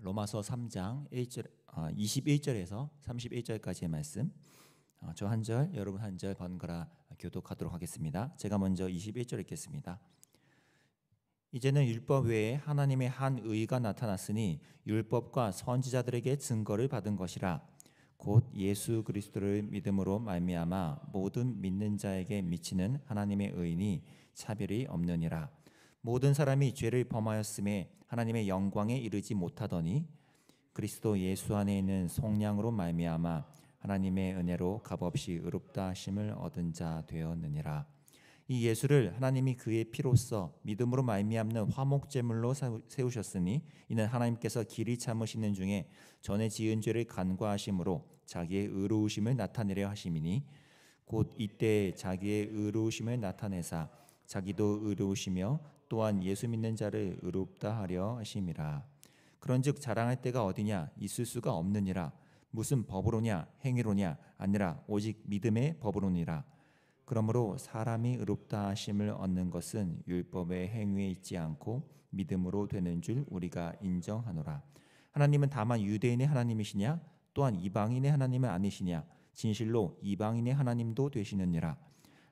로마서 3장 21절에서 31절까지의 말씀, 저 한 절, 여러분 한 절 번갈아 교독하도록 하겠습니다. 제가 먼저 21절 읽겠습니다. 이제는 율법 외에 하나님의 한 의가 나타났으니 율법과 선지자들에게 증거를 받은 것이라. 곧 예수 그리스도를 믿음으로 말미암아 모든 믿는 자에게 미치는 하나님의 의인이 차별이 없느니라. 모든 사람이 죄를 범하였음에 하나님의 영광에 이르지 못하더니 그리스도 예수 안에 있는 속량으로 말미암아 하나님의 은혜로 값없이 의롭다 하심을 얻은 자 되었느니라. 이 예수를 하나님이 그의 피로써 믿음으로 말미암는 화목제물로 세우셨으니 이는 하나님께서 길이 참으시는 중에 전에 지은 죄를 간과하심으로 자기의 의로우심을 나타내려 하심이니 곧 이때 자기의 의로우심을 나타내사 자기도 의로우시며 또한 예수 믿는 자를 의롭다 하려 하심이라. 그런즉 자랑할 때가 어디냐? 있을 수가 없느니라. 무슨 법으로냐? 행위로냐? 아니라 오직 믿음의 법으로니라. 그러므로 사람이 의롭다 하심을 얻는 것은 율법의 행위에 있지 않고 믿음으로 되는 줄 우리가 인정하노라. 하나님은 다만 유대인의 하나님이시냐? 또한 이방인의 하나님은 아니시냐? 진실로 이방인의 하나님도 되시느니라.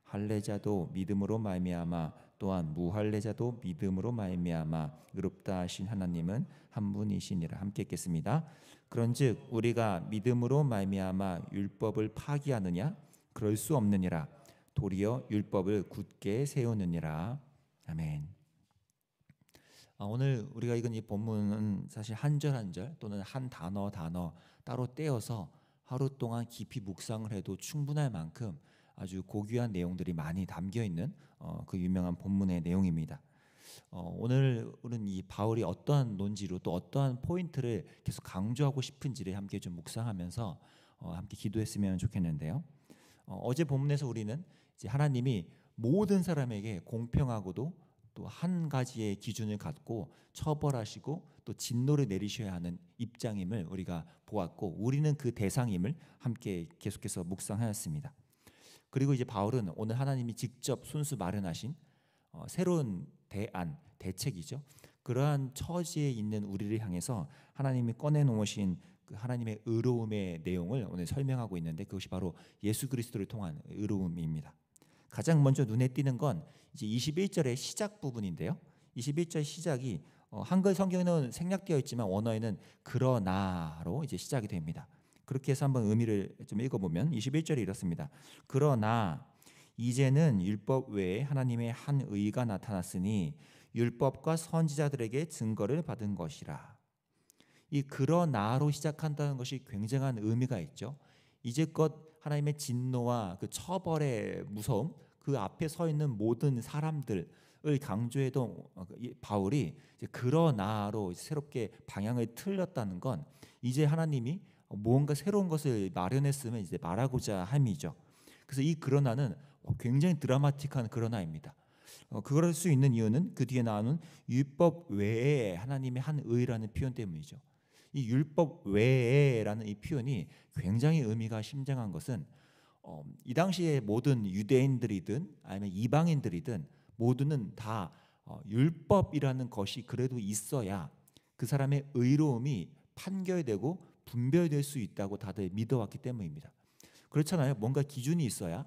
할례자도 믿음으로 말미암아 또한 무할례자도 믿음으로 말미암아 의롭다 하신 하나님은 한 분이시니라. 함께 읽겠습니다. 그런즉 우리가 믿음으로 말미암아 율법을 파기하느냐? 그럴 수 없느니라. 도리어 율법을 굳게 세우느니라. 아멘. 오늘 우리가 읽은 이 본문은 사실 한 절 한 절 또는 한 단어 따로 떼어서 하루 동안 깊이 묵상을 해도 충분할 만큼 아주 고귀한 내용들이 많이 담겨 있는 그 유명한 본문의 내용입니다. 오늘은 이 바울이 어떠한 논지로 또 어떠한 포인트를 계속 강조하고 싶은지를 함께 좀 묵상하면서 함께 기도했으면 좋겠는데요. 어제 본문에서 우리는 이제 하나님이 모든 사람에게 공평하고도 또 한 가지의 기준을 갖고 처벌하시고 또 진노를 내리셔야 하는 입장임을 우리가 보았고, 우리는 그 대상임을 함께 계속해서 묵상하였습니다. 그리고 이제 바울은 오늘 하나님이 직접 손수 마련하신 새로운 대책이죠. 그러한 처지에 있는 우리를 향해서 하나님이 꺼내놓으신 그 하나님의 의로움의 내용을 오늘 설명하고 있는데, 그것이 바로 예수 그리스도를 통한 의로움입니다. 가장 먼저 눈에 띄는 건 이제 21절의 시작 부분인데요. 21절 시작이 한글 성경에는 생략되어 있지만 원어에는 그러나로 이제 시작이 됩니다. 그렇게 해서 한번 의미를 좀 읽어보면 21절이 이렇습니다. 그러나 이제는 율법 외에 하나님의 한 의가 나타났으니 율법과 선지자들에게 증거를 받은 것이라. 이 그러나로 시작한다는 것이 굉장한 의미가 있죠. 이제껏 하나님의 진노와 그 처벌의 무서움, 그 앞에 서 있는 모든 사람들을 강조해도 바울이 이제 그러나로 새롭게 방향을 틀렸다는 건 이제 하나님이 무언가 새로운 것을 마련했으면 이제 말하고자 함이죠. 그래서 이 그러나는 굉장히 드라마틱한 그러나입니다. 그럴 수 있는 이유는 그 뒤에 나오는 율법 외에 하나님의 한 의라는 표현 때문이죠. 이 율법 외에라는 이 표현이 굉장히 의미가 심장한 것은 이 당시에 모든 유대인들이든 아니면 이방인들이든 모두는 다 율법이라는 것이 그래도 있어야 그 사람의 의로움이 판결되고 분별될 수 있다고 다들 믿어왔기 때문입니다. 그렇잖아요. 뭔가 기준이 있어야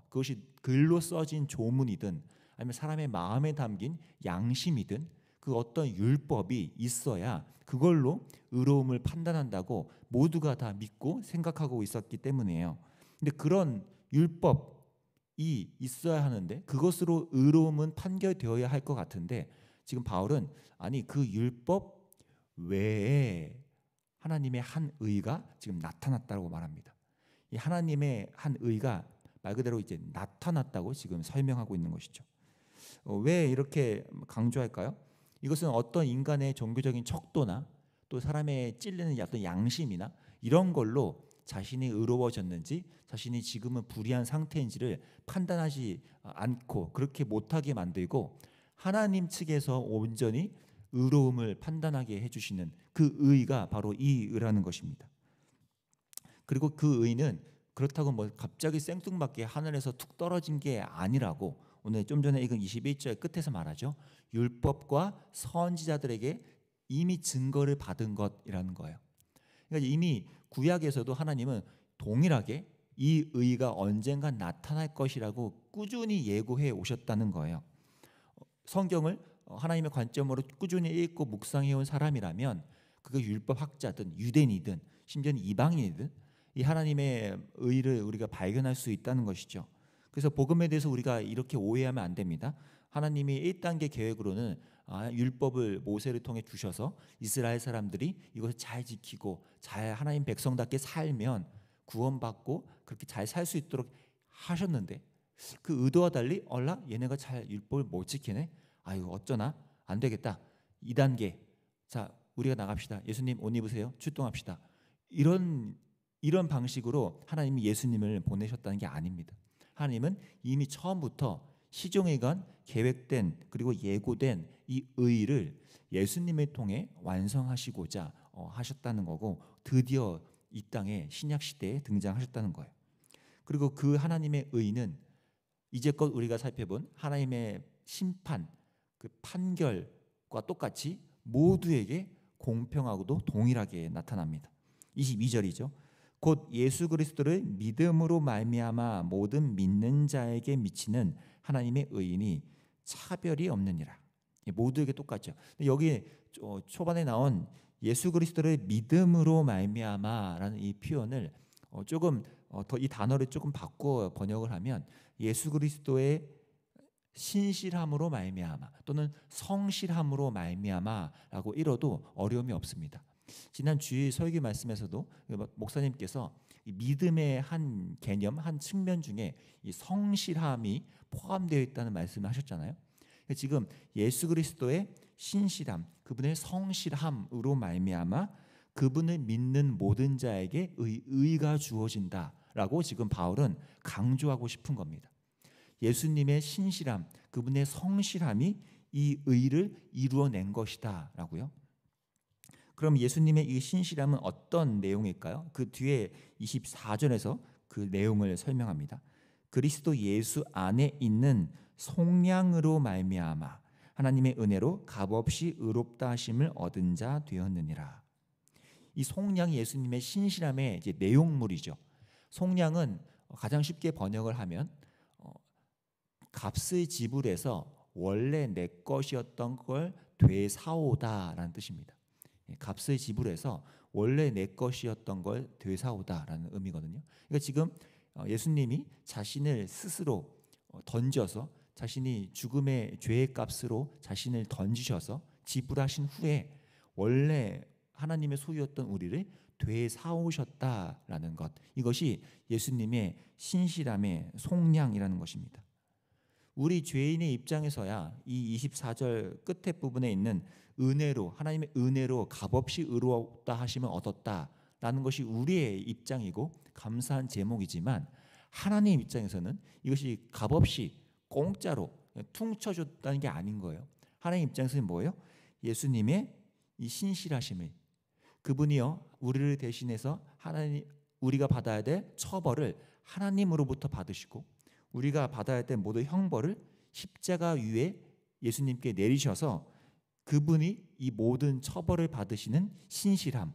그것이 글로 써진 조문이든 아니면 사람의 마음에 담긴 양심이든 그 어떤 율법이 있어야 그걸로 의로움을 판단한다고 모두가 다 믿고 생각하고 있었기 때문이에요. 근데 그런 율법이 있어야 하는데 그것으로 의로움은 판결되어야 할 것 같은데, 지금 바울은 아니 그 율법 외에 하나님의 한 의가 지금 나타났다고 말합니다. 이 하나님의 한 의가 말 그대로 이제 나타났다고 지금 설명하고 있는 것이죠. 왜 이렇게 강조할까요? 이것은 어떤 인간의 종교적인 척도나 또 사람의 찔리는 어떤 양심이나 이런 걸로 자신이 의로워졌는지 자신이 지금은 불의한 상태인지를 판단하지 않고 그렇게 못하게 만들고 하나님 측에서 온전히 의로움을 판단하게 해주시는 그 의가 바로 이 의라는 것입니다. 그리고 그 의는 그렇다고 뭐 갑자기 생뚱맞게 하늘에서 툭 떨어진 게 아니라고 오늘 좀 전에 읽은 21절 끝에서 말하죠. 율법과 선지자들에게 이미 증거를 받은 것이라는 거예요. 그러니까 이미 구약에서도 하나님은 동일하게 이 의가 언젠가 나타날 것이라고 꾸준히 예고해 오셨다는 거예요. 성경을 하나님의 관점으로 꾸준히 읽고 묵상해 온 사람이라면 그게 율법 학자든 유대인이든 심지어는 이방인이든 이 하나님의 의를 우리가 발견할 수 있다는 것이죠. 그래서 복음에 대해서 우리가 이렇게 오해하면 안 됩니다. 하나님이 1단계 계획으로는 율법을 모세를 통해 주셔서 이스라엘 사람들이 이것을 잘 지키고 잘 하나님 백성답게 살면 구원받고 그렇게 잘 살 수 있도록 하셨는데 그 의도와 달리 얘네가 잘 율법을 못 지키네. 아유 어쩌나 안 되겠다. 2단계 자 우리가 나갑시다. 예수님 옷 입으세요. 출동합시다. 이런 방식으로 하나님이 예수님을 보내셨다는 게 아닙니다. 하나님은 이미 처음부터 시종일관 계획된 그리고 예고된 이 의를 예수님을 통해 완성하시고자 하셨다는 거고 드디어 이 땅에 신약 시대에 등장하셨다는 거예요. 그리고 그 하나님의 의는 이제껏 우리가 살펴본 하나님의 심판, 그 판결과 똑같이 모두에게 공평하고도 동일하게 나타납니다. 22절이죠. 곧 예수 그리스도를 믿음으로 말미암아 모든 믿는 자에게 미치는 하나님의 의인이 차별이 없느니라. 모두에게 똑같죠. 여기 초반에 나온 예수 그리스도를 믿음으로 말미암아라는 이 표현을 조금 더 이 단어를 조금 바꿔 번역을 하면 예수 그리스도의 신실함으로 말미암아 또는 성실함으로 말미암아라고 읽어도 어려움이 없습니다. 지난 주일 설교 말씀에서도 목사님께서 이 믿음의 한 개념, 한 측면 중에 이 성실함이 포함되어 있다는 말씀을 하셨잖아요. 지금 예수 그리스도의 신실함, 그분의 성실함으로 말미암아 그분을 믿는 모든 자에게 의가 주어진다라고 지금 바울은 강조하고 싶은 겁니다. 예수님의 신실함, 그분의 성실함이 이 의를 이루어낸 것이다라고요. 그럼 예수님의 이 신실함은 어떤 내용일까요? 그 뒤에 24절에서 그 내용을 설명합니다. 그리스도 예수 안에 있는 속량으로 말미암아 하나님의 은혜로 값없이 의롭다 하심을 얻은 자 되었느니라. 이 속량이 예수님의 신실함의 이제 내용물이죠. 속량은 가장 쉽게 번역을 하면 값을 지불해서 원래 내 것이었던 걸 되사오다라는 뜻입니다. 값을 지불해서 원래 내 것이었던 걸 되사오다라는 의미거든요. 그러니까 지금 예수님이 자신을 스스로 던져서 자신이 죽음의 죄의 값으로 자신을 던지셔서 지불하신 후에 원래 하나님의 소유였던 우리를 되사오셨다라는 것, 이것이 예수님의 신실함의 속량이라는 것입니다. 우리 죄인의 입장에서야 이 24절 끝에 부분에 있는 은혜로, 하나님의 은혜로 값없이 의롭다 하시면 얻었다라는 것이 우리의 입장이고 감사한 제목이지만 하나님 입장에서는 이것이 값없이 공짜로 퉁쳐줬다는 게 아닌 거예요. 하나님 입장에서는 뭐예요? 예수님의 이 신실하심을, 그분이요 우리를 대신해서 우리가 받아야 될 처벌을 하나님으로부터 받으시고 우리가 받아야 될 모든 형벌을 십자가 위에 예수님께 내리셔서 그분이 이 모든 처벌을 받으시는 신실함,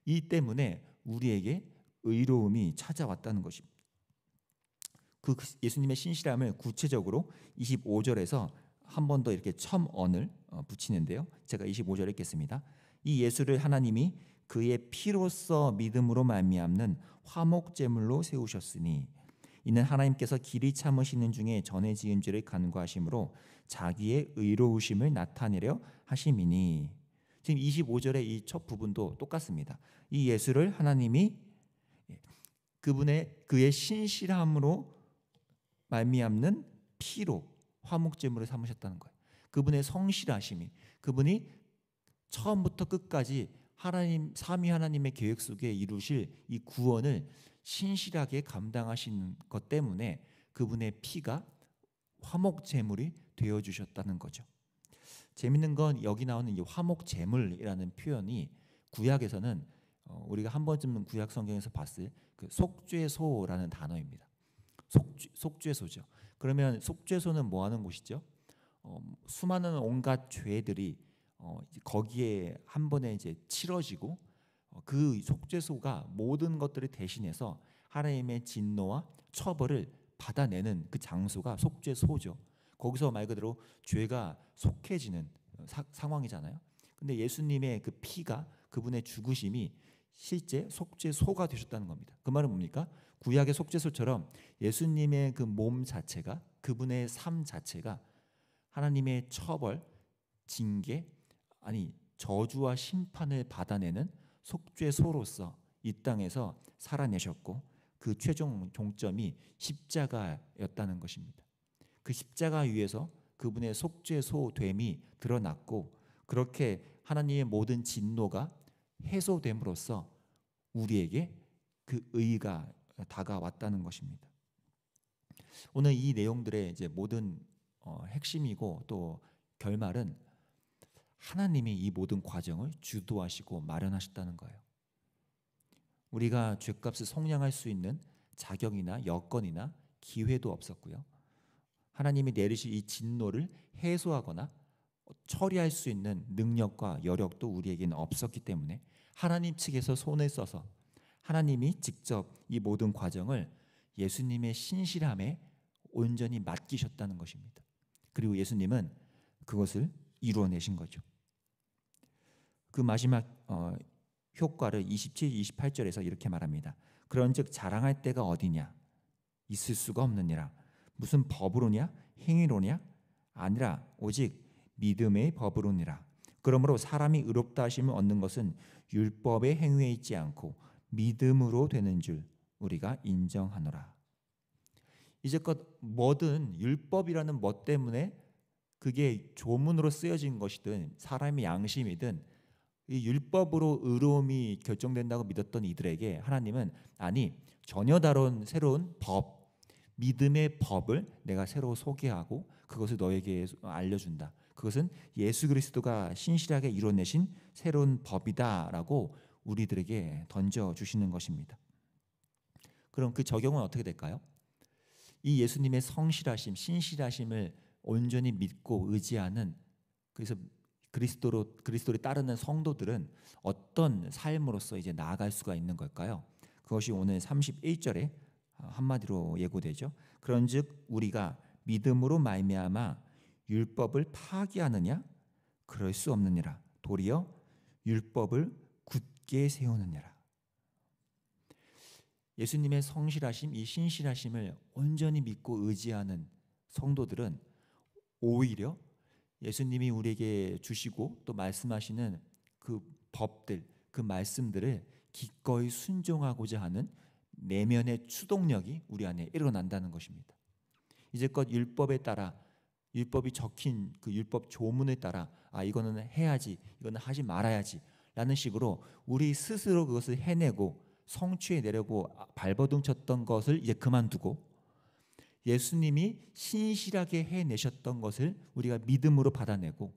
이 때문에 우리에게 의로움이 찾아왔다는 것입니다. 그 예수님의 신실함을 구체적으로 25절에서 한 번 더 이렇게 첨언을 붙이는데요. 제가 25절 읽겠습니다. 이 예수를 하나님이 그의 피로써 믿음으로 말미암는 화목제물로 세우셨으니 이는 하나님께서 길이 참으시는 중에 전에 지은 죄를 간구하심으로 자기의 의로우심을 나타내려 하심이니. 지금 25절의 이 첫 부분도 똑같습니다. 이 예수를 하나님이 그의 신실함으로 말미암는 피로 화목제물을 삼으셨다는 거예요. 그분의 성실하심이, 그분이 처음부터 끝까지 하나님, 삼위 하나님의 계획 속에 이루실 이 구원을 신실하게 감당하신 것 때문에 그분의 피가 화목제물이 되어주셨다는 거죠. 재밌는 건 여기 나오는 이 화목제물이라는 표현이 구약에서는 우리가 한 번쯤은 구약 성경에서 봤을 그 속죄소라는 단어입니다. 속죄소죠. 그러면 속죄소는 뭐 하는 곳이죠? 수많은 온갖 죄들이 이제 거기에 한 번에 이제 치러지고 그 속죄소가 모든 것들을 대신해서 하나님의 진노와 처벌을 받아내는 그 장소가 속죄소죠. 거기서 말 그대로 죄가 속해지는 상황이잖아요. 근데 예수님의 그 피가 그분의 죽으심이 실제 속죄소가 되셨다는 겁니다. 그 말은 뭡니까? 구약의 속죄소처럼 예수님의 그 몸 자체가 그분의 삶 자체가 하나님의 처벌, 징계, 아니 저주와 심판을 받아내는 속죄소로서 이 땅에서 살아내셨고 그 최종 종점이 십자가였다는 것입니다. 그 십자가 위에서 그분의 속죄소됨이 드러났고 그렇게 하나님의 모든 진노가 해소됨으로써 우리에게 그 의가 다가왔다는 것입니다. 오늘 이 내용들의 이제 모든 핵심이고 또 결말은 하나님이 이 모든 과정을 주도하시고 마련하셨다는 거예요. 우리가 죄값을 속량할 수 있는 자격이나 여건이나 기회도 없었고요. 하나님이 내리실 이 진노를 해소하거나 처리할 수 있는 능력과 여력도 우리에게는 없었기 때문에 하나님 측에서 손을 써서 하나님이 직접 이 모든 과정을 예수님의 신실함에 온전히 맡기셨다는 것입니다. 그리고 예수님은 그것을 이루어내신 거죠. 그 마지막 효과를 27, 28절에서 이렇게 말합니다. 그런즉 자랑할 때가 어디냐? 있을 수가 없느니라. 무슨 법으로냐? 행위로냐? 아니라 오직 믿음의 법으로니라. 그러므로 사람이 의롭다 하심을 얻는 것은 율법의 행위에 있지 않고 믿음으로 되는 줄 우리가 인정하노라. 이제껏 뭐든 율법이라는 뭐 때문에 그게 조문으로 쓰여진 것이든 사람의 양심이든 이 율법으로 의로움이 결정된다고 믿었던 이들에게 하나님은 아니 전혀 다른 새로운 법, 믿음의 법을 내가 새로 소개하고 그것을 너에게 알려준다. 그것은 예수 그리스도가 신실하게 이뤄내신 새로운 법이다라고 우리들에게 던져주시는 것입니다. 그럼 그 적용은 어떻게 될까요? 이 예수님의 성실하심, 신실하심을 온전히 믿고 의지하는 그래서 그리스도를 따르는 성도들은 어떤 삶으로서 이제 나아갈 수가 있는 걸까요? 그것이 오늘 31절에 한마디로 예고되죠. 그런즉 우리가 믿음으로 말미암아 율법을 파기하느냐? 그럴 수 없느니라. 도리어 율법을 굳게 세우느니라. 예수님의 성실하심, 이 신실하심을 온전히 믿고 의지하는 성도들은 오히려 예수님이 우리에게 주시고 또 말씀하시는 그 법들, 그 말씀들을 기꺼이 순종하고자 하는 내면의 추동력이 우리 안에 일어난다는 것입니다. 이제껏 율법에 따라 율법이 적힌 그 율법 조문에 따라 이거는 해야지, 이거는 하지 말아야지 라는 식으로 우리 스스로 그것을 해내고 성취해내려고 발버둥 쳤던 것을 이제 그만두고 예수님이 신실하게 해내셨던 것을 우리가 믿음으로 받아내고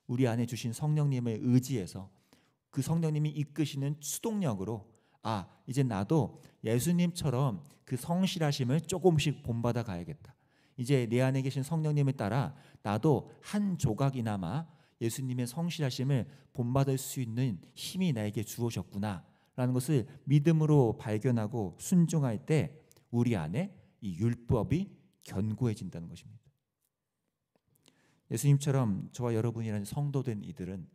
우리 안에 주신 성령님을 의지해서 그 성령님이 이끄시는 수동력으로 이제 나도 예수님처럼 그 성실하심을 조금씩 본받아 가야겠다. 이제 내 안에 계신 성령님을 따라 나도 한 조각이나마 예수님의 성실하심을 본받을 수 있는 힘이 나에게 주어졌구나 라는 것을 믿음으로 발견하고 순종할 때 우리 안에 이 율법이 견고해진다는 것입니다. 예수님처럼 저와 여러분이라는 성도된 이들은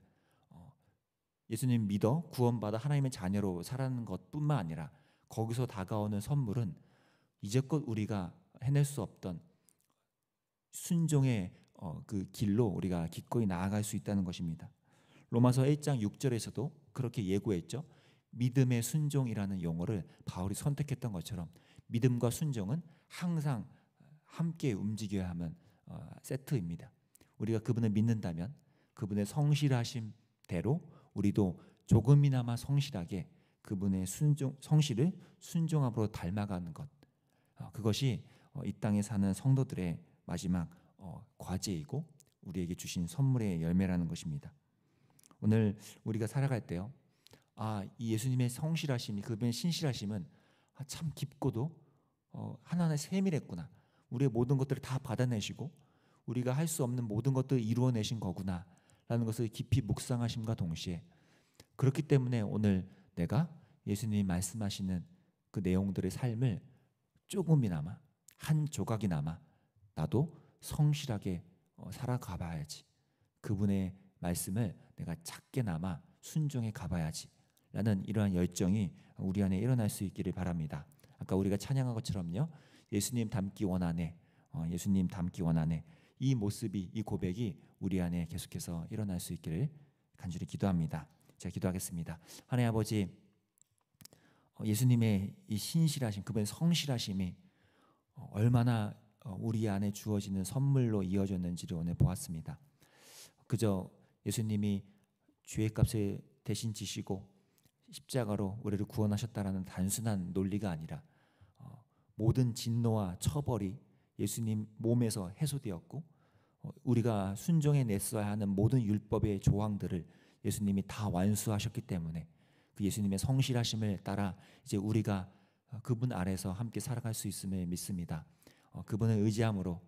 예수님 믿어 구원받아 하나님의 자녀로 살아가는 것뿐만 아니라 거기서 다가오는 선물은 이제껏 우리가 해낼 수 없던 순종의 그 길로 우리가 기꺼이 나아갈 수 있다는 것입니다. 로마서 1장 6절에서도 그렇게 예고했죠. 믿음의 순종이라는 용어를 바울이 선택했던 것처럼 믿음과 순종은 항상 함께 움직여야 하는 세트입니다. 우리가 그분을 믿는다면 그분의 성실하심대로 우리도 조금이나마 성실하게 그분의 성실을 순종함으로 닮아가는 것, 그것이 이 땅에 사는 성도들의 마지막 과제이고 우리에게 주신 선물의 열매라는 것입니다. 오늘 우리가 살아갈 때요, 이 예수님의 성실하심이, 그분의 신실하심은 참 깊고도 하나하나 세밀했구나. 우리의 모든 것들을 다 받아내시고 우리가 할 수 없는 모든 것들을 이루어내신 거구나 것을 깊이 묵상하심과 동시에 그렇기 때문에 오늘 내가 예수님이 말씀하시는 그 내용들의 삶을 조금이나마 한 조각이나마 나도 성실하게 살아가 봐야지. 그분의 말씀을 내가 작게나마 순종해 가봐야지 라는 이러한 열정이 우리 안에 일어날 수 있기를 바랍니다. 아까 우리가 찬양한 것처럼요, 예수님 닮기 원하네, 예수님 닮기 원하네, 이 모습이, 이 고백이 우리 안에 계속해서 일어날 수 있기를 간절히 기도합니다. 제가 기도하겠습니다. 하나님 아버지, 예수님의 이 신실하심, 그분의 성실하심이 얼마나 우리 안에 주어지는 선물로 이어졌는지를 오늘 보았습니다. 그저 예수님이 죄의 값을 대신 지시고 십자가로 우리를 구원하셨다라는 단순한 논리가 아니라 모든 진노와 처벌이 예수님 몸에서 해소되었고 우리가 순종해 냈어야 하는 모든 율법의 조항들을 예수님이 다 완수하셨기 때문에 그 예수님의 성실하심을 따라 이제 우리가 그분 아래서 함께 살아갈 수 있음을 믿습니다. 그분을 의지함으로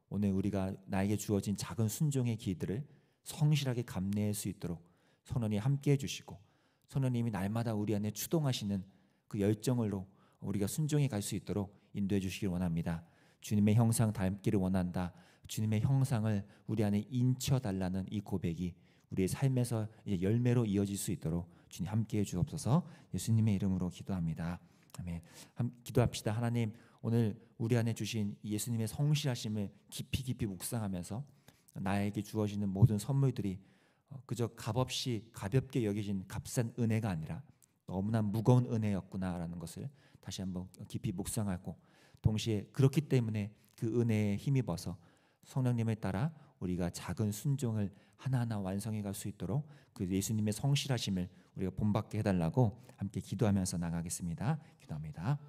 오늘 우리가 나에게 주어진 작은 순종의 길들을 성실하게 감내할 수 있도록 성령님 함께 해주시고 성령님이 날마다 우리 안에 추동하시는 그 열정으로 우리가 순종해 갈 수 있도록 인도해 주시길 원합니다. 주님의 형상 닮기를 원한다. 주님의 형상을 우리 안에 인쳐달라는 이 고백이 우리의 삶에서 이제 열매로 이어질 수 있도록 주님 함께해 주옵소서. 예수님의 이름으로 기도합니다. 아멘. 기도합시다. 하나님, 오늘 우리 안에 주신 예수님의 성실하심을 깊이 묵상하면서 나에게 주어지는 모든 선물들이 그저 값없이 가볍게 여겨진 값싼 은혜가 아니라 너무나 무거운 은혜였구나라는 것을 다시 한번 깊이 묵상하고, 동시에 그렇기 때문에 그 은혜에 힘입어서 성령님을 따라 우리가 작은 순종을 하나하나 완성해 갈 수 있도록 그 예수님의 성실하심을 우리가 본받게 해달라고 함께 기도하면서 나가겠습니다. 기도합니다.